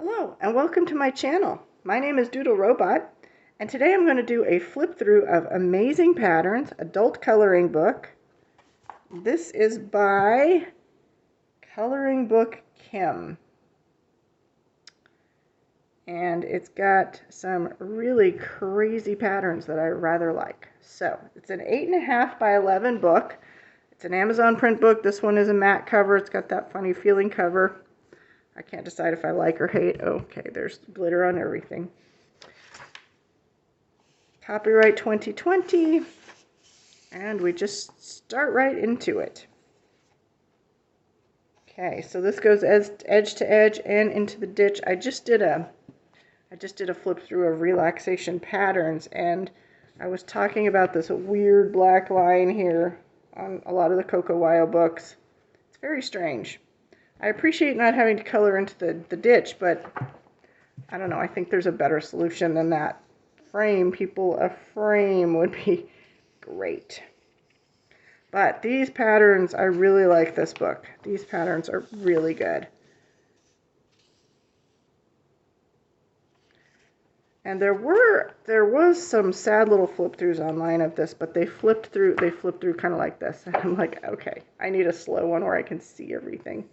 Hello and welcome to my channel. My name is Doodle Robot, and today I'm going to do a flip through of Amazing Patterns adult coloring book. This is by Coloring Book Kim, and it's got some really crazy patterns that I rather like. So it's an 8.5 by 11 book. It's an Amazon print book. This one is a matte cover. It's got that funny feeling cover. I can't decide if I like or hate. Okay, there's glitter on everything. Copyright 2020. And we just start right into it. Okay, so this goes edge to edge and into the ditch. I just did a flip through of relaxation patterns, and I was talking about this weird black line here on a lot of the Coco Wyo books. It's very strange. I appreciate not having to color into the ditch, but I don't know, I think there's a better solution than that. A frame would be great. But these patterns, I really like this book. These patterns are really good. And there was some sad little flip throughs online of this, but they flipped through kind of like this. And I'm like, okay, I need a slow one where I can see everything.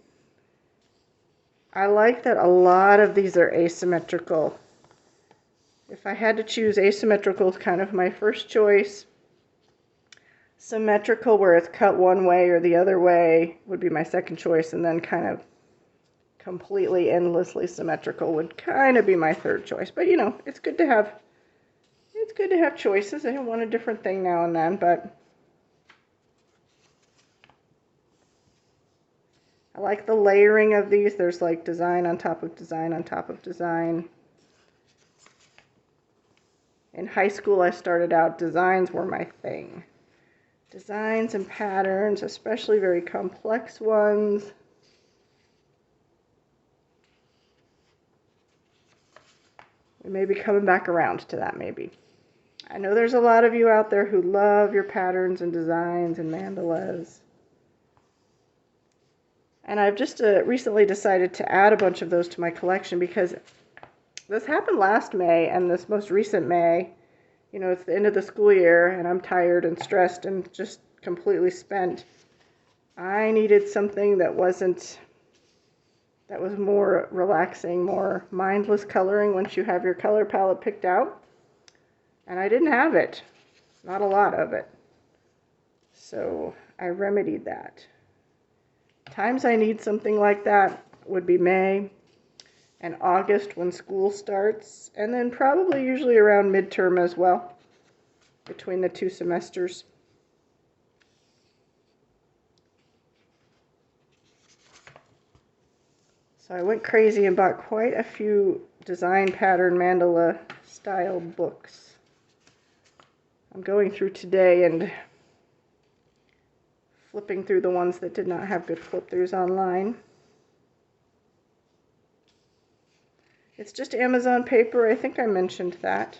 I like that a lot of these are asymmetrical. If I had to choose, asymmetrical is kind of my first choice. Symmetrical, where it's cut one way or the other way, would be my second choice, and then kind of completely endlessly symmetrical would kind of be my third choice. But you know, it's good to have choices. I want a different thing now and then, but I like the layering of these. There's like design on top of design on top of design. In high school, I started out, designs were my thing. Designs and patterns, especially very complex ones. We may be coming back around to that, maybe. I know there's a lot of you out there who love your patterns and designs and mandalas. And I've just recently decided to add a bunch of those to my collection because this happened last May, and this most recent May, you know, it's the end of the school year, and I'm tired and stressed and just completely spent. I needed something that was more relaxing, more mindless coloring once you have your color palette picked out. And I didn't have it. Not a lot of it. So I remedied that. Times I need something like that would be May and August when school starts, and then probably usually around midterm as well, between the two semesters. So I went crazy and bought quite a few design pattern mandala style books. I'm going through today and flipping through the ones that did not have good flip-throughs online. It's just Amazon paper. I think I mentioned that.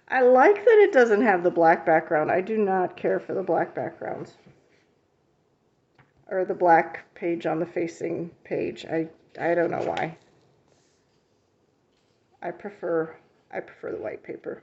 I like that it doesn't have the black background. I do not care for the black backgrounds. Or the black page on the facing page. I don't know why. I prefer the white paper.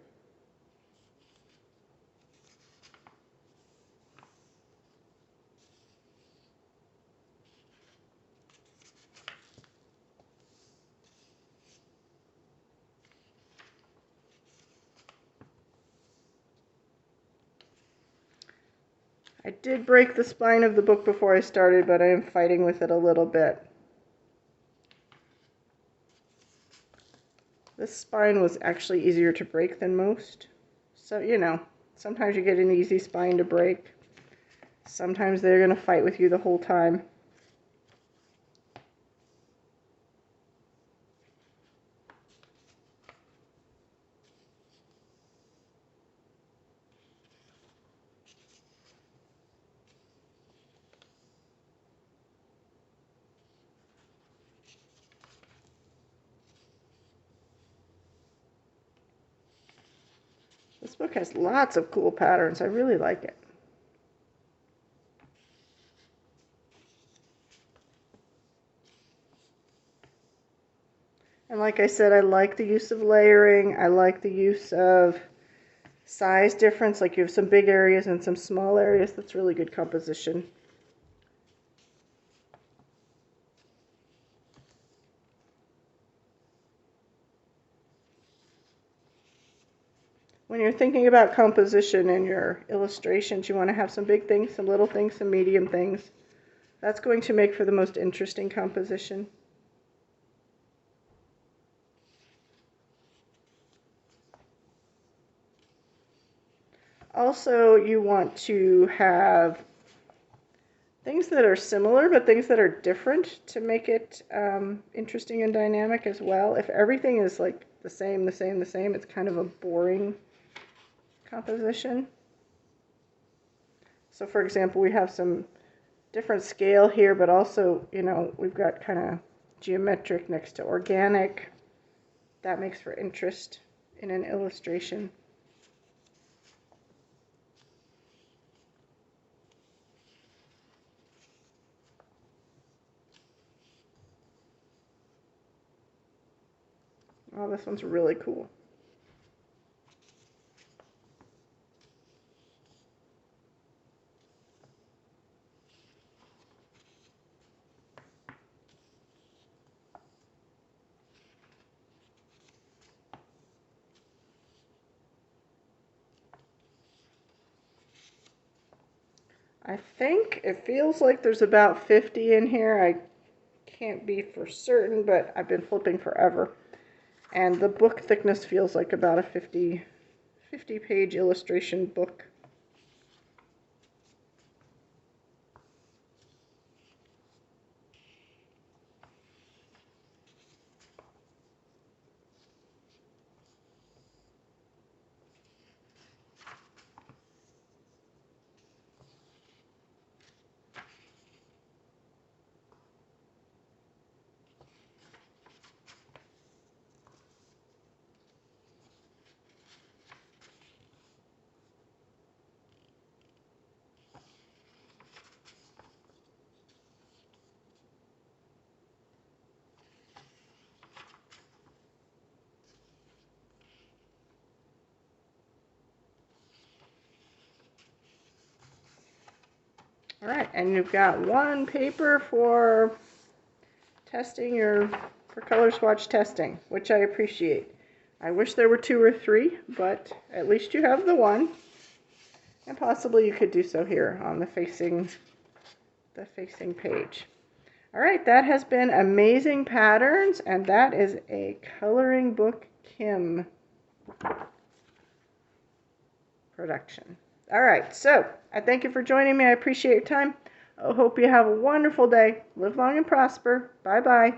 I did break the spine of the book before I started, but I am fighting with it a little bit. This spine was actually easier to break than most. So, you know, sometimes you get an easy spine to break. Sometimes they're going to fight with you the whole time. This book has lots of cool patterns. I really like it. And like I said, I like the use of layering. I like the use of size difference, like you have some big areas and some small areas. That's really good composition. When you're thinking about composition in your illustrations, you want to have some big things, some little things, some medium things. That's going to make for the most interesting composition. Also, you want to have things that are similar, but things that are different to make it interesting and dynamic as well. If everything is like the same, it's kind of a boring composition. So for example, we have some different scale here, but also, you know, we've got kind of geometric next to organic. That makes for interest in an illustration. Oh, this one's really cool. I think it feels like there's about 50 in here. I can't be for certain, but I've been flipping forever. And the book thickness feels like about a 50 page illustration book. All right, and you've got one paper for testing for color swatch testing, which I appreciate. I wish there were 2 or 3, but at least you have the one. And possibly you could do so here on the facing page. All right, that has been Amazing Patterns, and that is a Coloring Book Kim production. All right, so I thank you for joining me. I appreciate your time. I hope you have a wonderful day. Live long and prosper. Bye-bye.